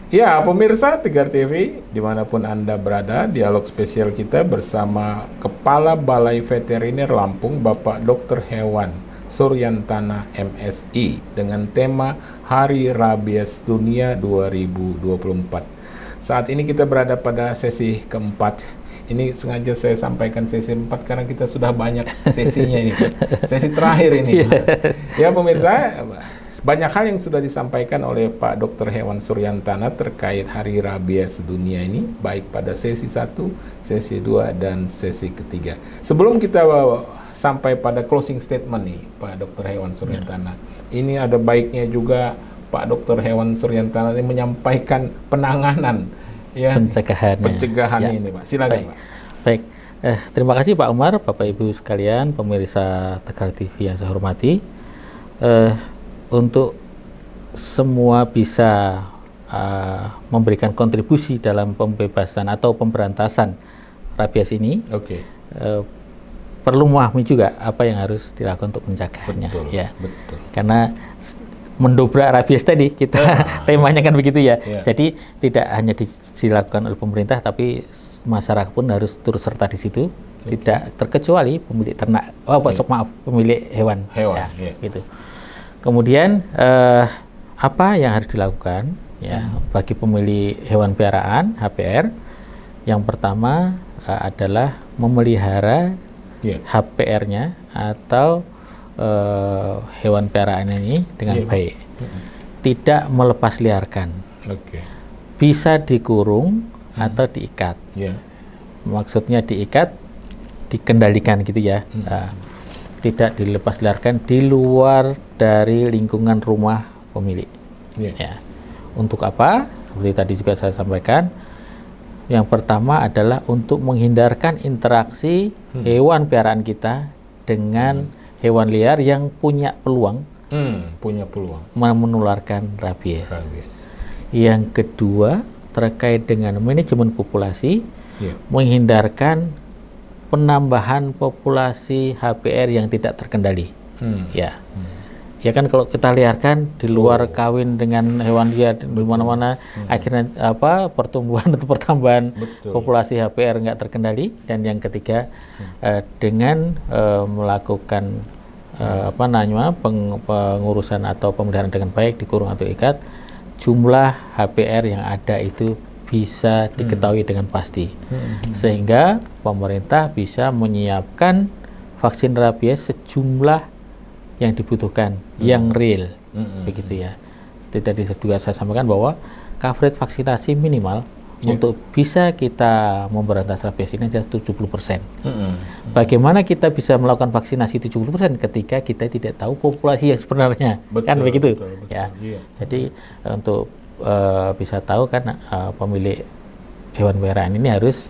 Ya, pemirsa Tegar TV, dimanapun Anda berada, dialog spesial kita bersama Kepala Balai Veteriner Lampung, Bapak Dr. Hewan Suryantana MSI, dengan tema Hari Rabies Dunia 2024. Saat ini kita berada pada sesi keempat. Ini sengaja saya sampaikan sesi 4 karena kita sudah banyak sesinya ini, Pak. Sesi terakhir ini. Ya, pemirsa, banyak hal yang sudah disampaikan oleh Pak Dr. Hewan Suryantana terkait Hari Rabies Dunia ini, baik pada sesi 1, sesi 2, dan sesi ketiga. Sebelum kita sampai pada closing statement nih, Pak Dr. Hewan Suryantana, ini ada baiknya juga Pak Dr. Hewan Suryantana ini menyampaikan penanganan, ya, pencegahan ya. ini, Pak. Silakan, Pak. Baik. Terima kasih Pak Umar, Bapak Ibu sekalian, pemirsa Tegar TV yang saya hormati. Untuk semua bisa memberikan kontribusi dalam pembebasan atau pemberantasan rabies ini, perlu memahami juga apa yang harus dilakukan untuk mencegahnya. Betul, ya. betul. Karena mendobrak rabies tadi kita temanya kan begitu ya. Jadi tidak hanya dilakukan oleh pemerintah, tapi masyarakat pun harus turut serta di situ. Tidak terkecuali pemilik ternak, pemilik hewan. Gitu. Kemudian apa yang harus dilakukan ya bagi pemilik hewan peliharaan HPR? Yang pertama adalah memelihara HPR-nya atau hewan peliharaan ini dengan baik. Tidak melepas liarkan. Bisa dikurung atau diikat. Maksudnya diikat, dikendalikan gitu ya. Tidak dilepas liarkan di luar dari lingkungan rumah pemilik. Ya. Untuk apa? Seperti tadi juga saya sampaikan, yang pertama adalah untuk menghindarkan interaksi hewan peliharaan kita dengan hewan liar yang punya peluang menularkan rabies. Yang kedua terkait dengan manajemen populasi, menghindarkan penambahan populasi HPR yang tidak terkendali. Ya kan kalau kita liarkan di luar kawin dengan hewan liar di mana-mana, akhirnya pertumbuhan atau pertambahan populasi HPR nggak terkendali. Dan yang ketiga dengan melakukan pengurusan atau pemeliharaan dengan baik, dikurung atau ikat, jumlah HPR yang ada itu bisa diketahui dengan pasti, sehingga pemerintah bisa menyiapkan vaksin rabies sejumlah yang dibutuhkan, yang real, begitu ya. Seperti tadi juga saya sampaikan bahwa coverage vaksinasi minimal untuk bisa kita memberantas rabies ini adalah 70%. Bagaimana kita bisa melakukan vaksinasi 70% ketika kita tidak tahu populasi yang sebenarnya, kan begitu? Betul. Jadi untuk bisa tahu kan pemilik hewan peliharaan ini harus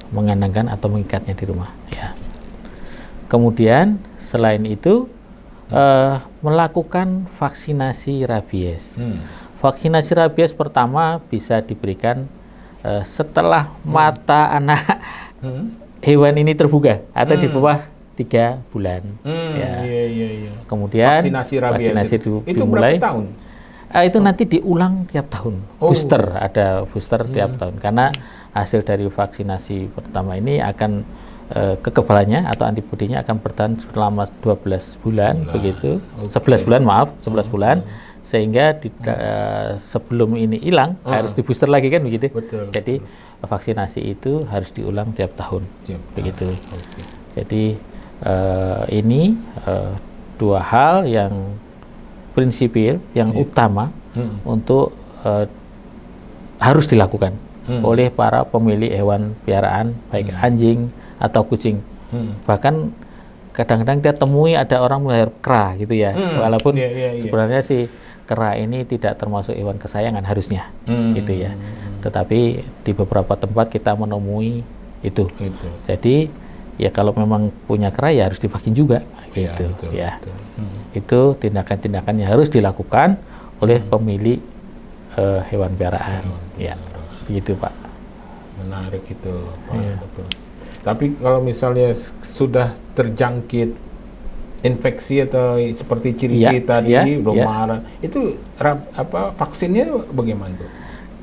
mengandangkan atau mengikatnya di rumah. Ya. Kemudian selain itu melakukan vaksinasi rabies. Vaksinasi rabies pertama bisa diberikan setelah mata anak hewan ini terbuka atau di bawah 3 bulan. Kemudian vaksinasi dimulai. Berapa tahun? Itu nanti diulang tiap tahun. Booster, ada booster tiap tahun. Karena hasil dari vaksinasi pertama ini akan kekebalannya atau antibodinya akan bertahan selama 12 bulan begitu. 11 bulan, sehingga sebelum ini hilang harus di booster lagi kan begitu. Jadi vaksinasi itu harus diulang tiap tahun. Begitu. Jadi ini dua hal yang prinsipil, yang utama untuk harus dilakukan oleh para pemilik hewan peliharaan, baik anjing atau kucing. Bahkan kadang-kadang dia temui ada orang melihara kera gitu ya, walaupun sebenarnya sih kera ini tidak termasuk hewan kesayangan harusnya, gitu ya. Tetapi di beberapa tempat kita menemui itu. Jadi ya kalau memang punya kera ya harus divaksin juga, gitu ya. Itu tindakan-tindakan yang harus dilakukan oleh pemilik hewan peliharaan. Ya, begitu Pak. Menarik itu, Pak. Tapi kalau misalnya sudah terjangkit infeksi atau seperti ciri-ciri tadi, itu vaksinnya bagaimana, Bu?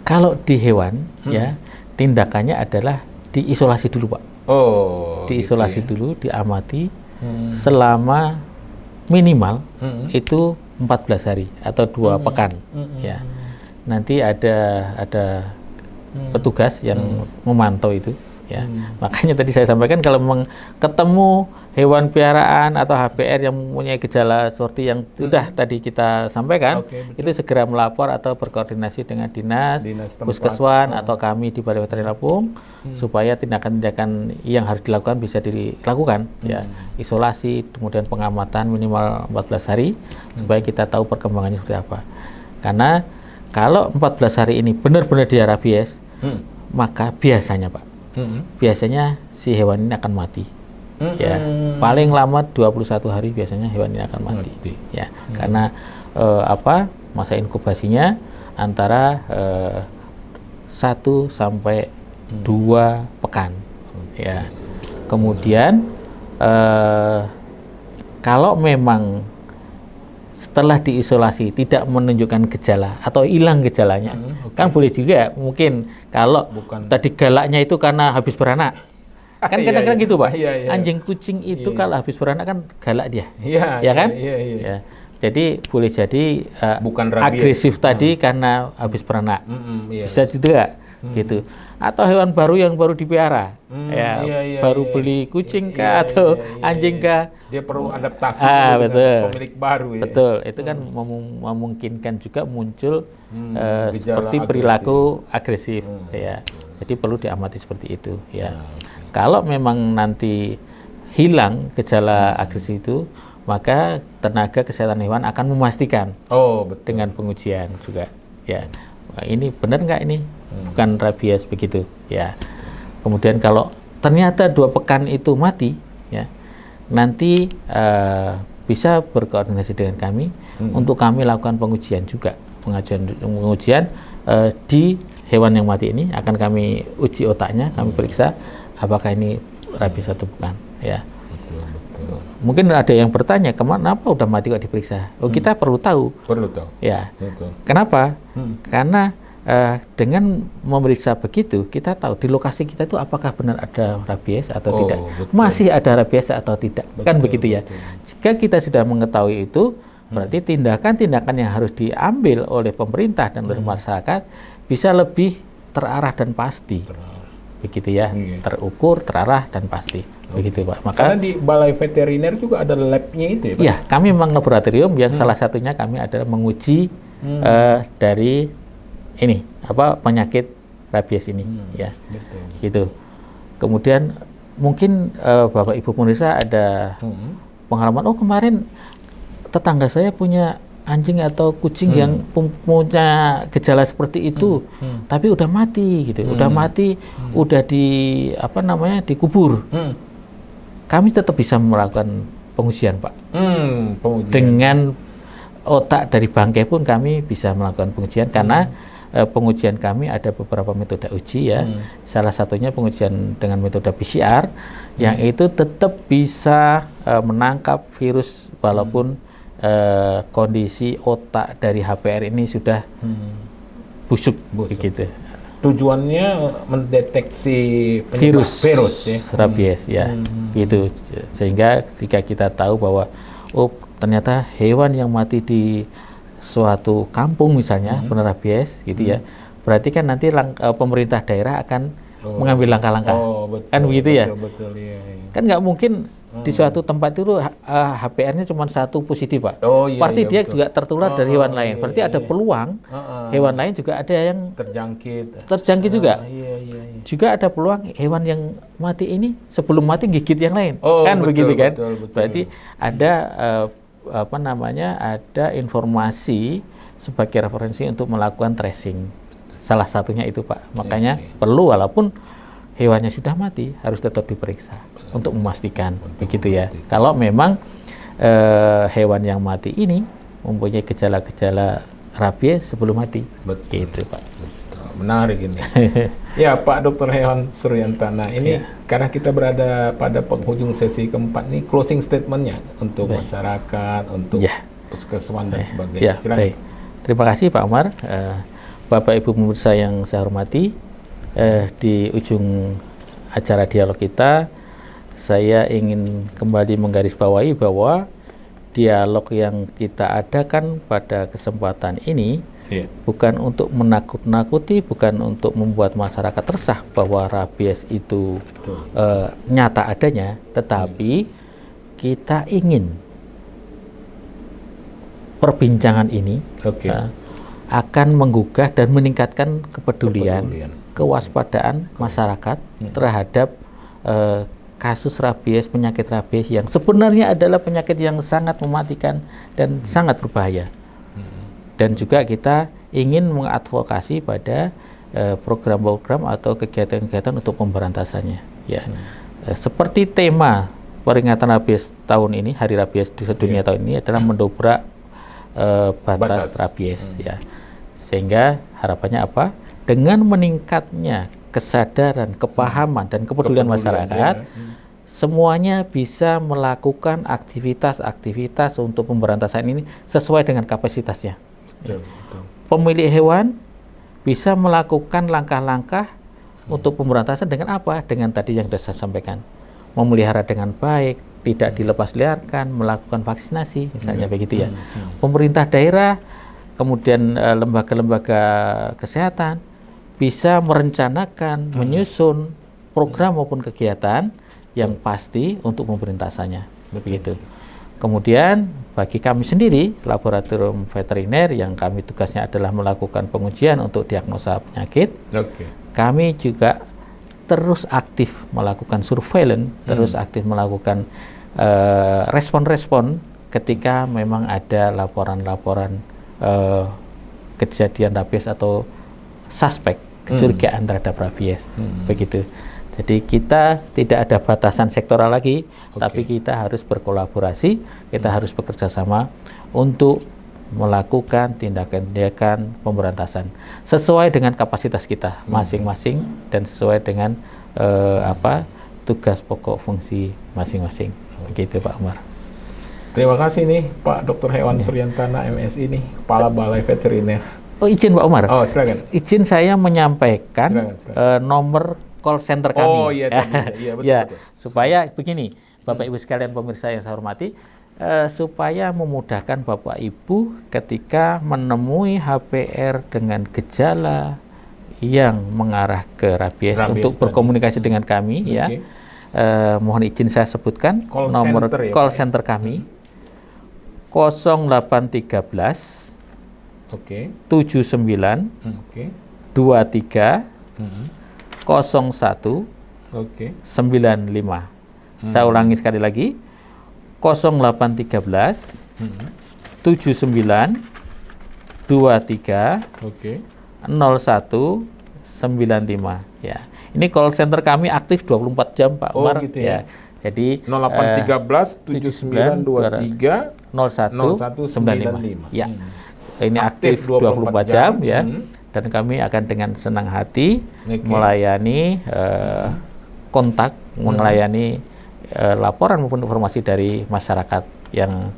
Kalau di hewan ya tindakannya adalah diisolasi dulu Pak. Oh. Diisolasi gitu ya. dulu, diamati selama minimal itu 14 hari atau 2 pekan ya. Nanti ada petugas yang memantau itu ya. Makanya tadi saya sampaikan kalau memang ketemu hewan piaraan atau HPR yang mempunyai gejala seperti yang sudah tadi kita sampaikan, itu segera melapor atau berkoordinasi dengan dinas puskeswan atau kami di Balai Veteriner Lampung supaya tindakan-tindakan yang harus dilakukan bisa dilakukan ya. Isolasi, kemudian pengamatan minimal 14 hari supaya kita tahu perkembangannya seperti apa. Karena kalau 14 hari ini benar-benar dia rabies, maka biasanya Pak, biasanya si hewan ini akan mati. Ya, paling lama 21 hari biasanya hewan ini akan mati. Ya, karena masa inkubasinya antara 1 sampai 2 pekan. Ya. Kemudian kalau memang setelah diisolasi tidak menunjukkan gejala atau hilang gejalanya, kan boleh juga mungkin kalau tadi galaknya itu karena habis beranak. Kan kadang-kadang gitu Pak, anjing kucing itu kalau habis beranak kan galak dia, ya kan? Ya. Jadi boleh jadi bukan agresif tadi karena habis beranak, bisa juga gitu. Atau hewan baru yang baru dipelihara, baru beli kucing kah atau anjing kah? Dia perlu adaptasi dengan pemilik baru. Ya? Betul, itu kan memungkinkan juga muncul seperti perilaku agresif, ya. Jadi perlu diamati seperti itu, ya. Kalau memang nanti hilang gejala agresif itu, maka tenaga kesehatan hewan akan memastikan dengan pengujian juga. Ya, ini benar nggak ini? Bukan rabies begitu. Ya. Kemudian kalau ternyata 2 pekan itu mati, ya, nanti bisa berkoordinasi dengan kami untuk kami lakukan pengujian juga, pengujian di hewan yang mati ini akan kami uji otaknya, kami periksa apakah ini rabies atau bukan, ya. Betul. Mungkin ada yang bertanya, kenapa udah mati kok diperiksa? Kita perlu tahu. Ya. Betul. Kenapa? Karena dengan memeriksa begitu, kita tahu di lokasi kita itu apakah benar ada rabies atau tidak. Betul. Masih ada rabies atau tidak. Kan begitu ya. Jika kita sudah mengetahui itu, berarti tindakan-tindakan yang harus diambil oleh pemerintah dan oleh masyarakat bisa lebih terarah dan pasti. Begitu ya, terukur, terarah, dan pasti. Begitu Pak. Karena di Balai Veteriner juga ada lab-nya itu ya Pak? Iya, kami memang laboratorium yang salah satunya kami adalah menguji dari ini, penyakit rabies ini. Ya, betul. Gitu. Kemudian mungkin Bapak Ibu pemirsa ada pengalaman, kemarin tetangga saya punya anjing atau kucing yang punya gejala seperti itu, tapi udah mati gitu, udah dikubur. Kami tetap bisa melakukan pengujian Pak. Dengan otak dari bangkai pun kami bisa melakukan pengujian karena pengujian kami ada beberapa metode uji ya. Salah satunya pengujian dengan metode PCR yang itu tetap bisa menangkap virus walaupun kondisi otak dari HPR ini sudah busuk. Begitu. Tujuannya mendeteksi virus ya? Rabies ya, gitu. Sehingga jika kita tahu bahwa ternyata hewan yang mati di suatu kampung misalnya benar rabies gitu ya, berarti kan nanti pemerintah daerah akan mengambil langkah-langkah, kan begitu ya? Betul, iya. Kan nggak mungkin di suatu tempat itu HPR-nya cuma 1 positif Pak. Berarti dia betul. Juga tertular dari hewan lain. Berarti ada peluang hewan lain juga ada yang terjangkit juga. Juga ada peluang hewan yang mati ini sebelum mati gigit yang lain. Kan betul, begitu kan? Betul. Berarti ada ada informasi sebagai referensi untuk melakukan tracing. Salah satunya itu Pak. Makanya perlu walaupun hewannya sudah mati harus tetap diperiksa untuk memastikan begitu ya. Kalau memang hewan yang mati ini mempunyai gejala-gejala rabies sebelum mati. Gitu Pak. Menarik ini. Ya Pak Dr. Hewan Suryantana, ini karena kita berada pada penghujung sesi keempat nih, closing statementnya untuk masyarakat, untuk puskeswan dan sebagainya. Baik. Terima kasih Pak Umar. Bapak Ibu pemirsa yang saya hormati, di ujung acara dialog kita, saya ingin kembali menggarisbawahi bahwa dialog yang kita adakan pada kesempatan ini bukan untuk menakut-nakuti, bukan untuk membuat masyarakat resah bahwa rabies itu nyata adanya, tetapi kita ingin perbincangan ini akan menggugah dan meningkatkan kepedulian, kewaspadaan masyarakat terhadap kasus rabies, penyakit rabies yang sebenarnya adalah penyakit yang sangat mematikan dan sangat berbahaya. Dan juga kita ingin mengadvokasi pada program-program atau kegiatan-kegiatan untuk pemberantasannya. Ya, seperti tema peringatan rabies tahun ini, Hari Rabies di sedunia tahun ini adalah mendobrak batas rabies. Ya, sehingga harapannya apa? Dengan meningkatnya kesadaran, kepahaman, dan kepedulian masyarakat, semuanya bisa melakukan aktivitas-aktivitas untuk pemberantasan ini sesuai dengan kapasitasnya. Pemilik hewan bisa melakukan langkah-langkah untuk pemberantasan dengan apa? Dengan tadi yang sudah saya sampaikan, memelihara dengan baik, tidak dilepas liarkan, melakukan vaksinasi, misalnya begitu ya. Pemerintah daerah, kemudian lembaga-lembaga kesehatan bisa merencanakan, menyusun program maupun kegiatan yang pasti untuk pemberantasannya, begitu. Kemudian bagi kami sendiri, laboratorium veteriner yang kami tugasnya adalah melakukan pengujian untuk diagnosa penyakit, kami juga terus aktif melakukan surveillance, terus aktif melakukan respon-respon ketika memang ada laporan-laporan kejadian rabies atau suspek, kecurigaan terhadap rabies, begitu. Jadi kita tidak ada batasan sektoral lagi, tapi kita harus berkolaborasi, kita harus bekerja sama untuk melakukan tindakan-tindakan pemberantasan sesuai dengan kapasitas kita masing-masing dan sesuai dengan tugas pokok fungsi masing-masing. Begitu Pak Umar. Terima kasih nih Pak Dr. Hewan Suryantana MSI nih, Kepala Balai Veteriner. Oh, izin Pak Umar. Oh, silakan. Izin saya menyampaikan nomor call center kami. Oh iya, iya betul, ya, betul. Supaya begini, Bapak Ibu sekalian pemirsa yang saya hormati, supaya memudahkan Bapak Ibu ketika menemui HPR dengan gejala yang mengarah ke rabies untuk berkomunikasi dengan kami, ya. Mohon izin saya sebutkan nomor call center kami 0813 79 23 01 95. Saya ulangi sekali lagi, 0813 79 23 01 95. Ya. Ini call center kami aktif 24 jam Pak Umar. Gitu ya. Jadi 0813 79 23 01 95. Ya. Ini aktif 24 jam ya. Dan kami akan dengan senang hati melayani kontak, melayani laporan maupun informasi dari masyarakat yang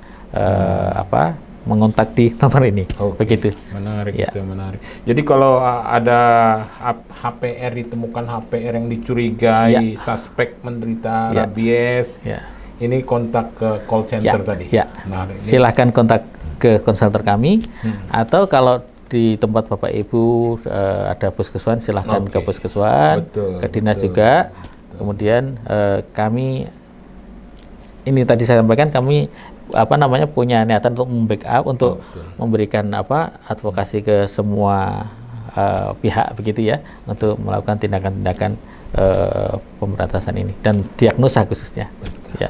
mengontak di nomor ini. Begitu. Menarik, ya. Itu menarik. Jadi kalau ada HPR, ditemukan HPR yang dicurigai suspek menderita rabies, ini kontak ke call center tadi. Ya. Silahkan kontak ke call center kami, atau kalau di tempat Bapak Ibu ada puskeswan, silahkan ke puskeswan, ke dinas juga. Kemudian kami, ini tadi saya sampaikan, kami punya niatan untuk membackup, untuk memberikan advokasi ke semua pihak begitu ya, untuk melakukan tindakan-tindakan pemberantasan ini dan diagnosa khususnya. Ya.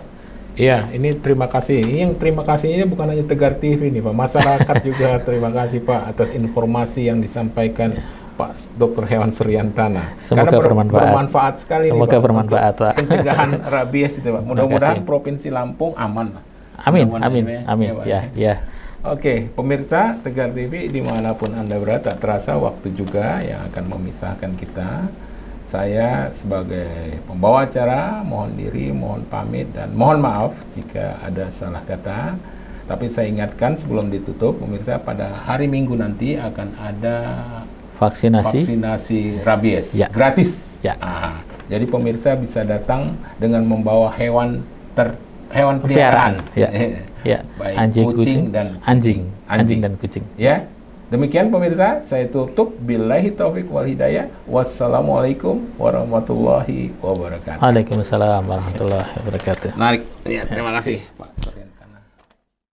Iya, ini terima kasih. Yang terima kasihnya bukan hanya Tegar TV nih Pak, masyarakat juga terima kasih Pak atas informasi yang disampaikan Pak Dr. Hewan Suryantana. Semoga bermanfaat sekali. Semoga bermanfaat Pak. Pencegahan rabies itu Pak. Mudah-mudahan Provinsi Lampung aman Pak. Amin. Ya. Oke, pemirsa Tegar TV dimanapun Anda berada, tak terasa waktu juga yang akan memisahkan kita. Saya sebagai pembawa acara mohon diri, mohon pamit, dan mohon maaf jika ada salah kata. Tapi saya ingatkan sebelum ditutup, pemirsa, pada hari Minggu nanti akan ada vaksinasi rabies Ya. gratis. Ya. Jadi pemirsa bisa datang dengan membawa hewan peliharaan. Ya. Ya. Baik Anjing, kucing kucing, dan anjing dan kucing. Ya. Demikian pemirsa, saya tutup. Billahi taufik wal hidayah. Wassalamualaikum warahmatullahi wabarakatuh. Waalaikumsalam warahmatullahi wabarakatuh. Menarik. Ya, terima kasih, Pak.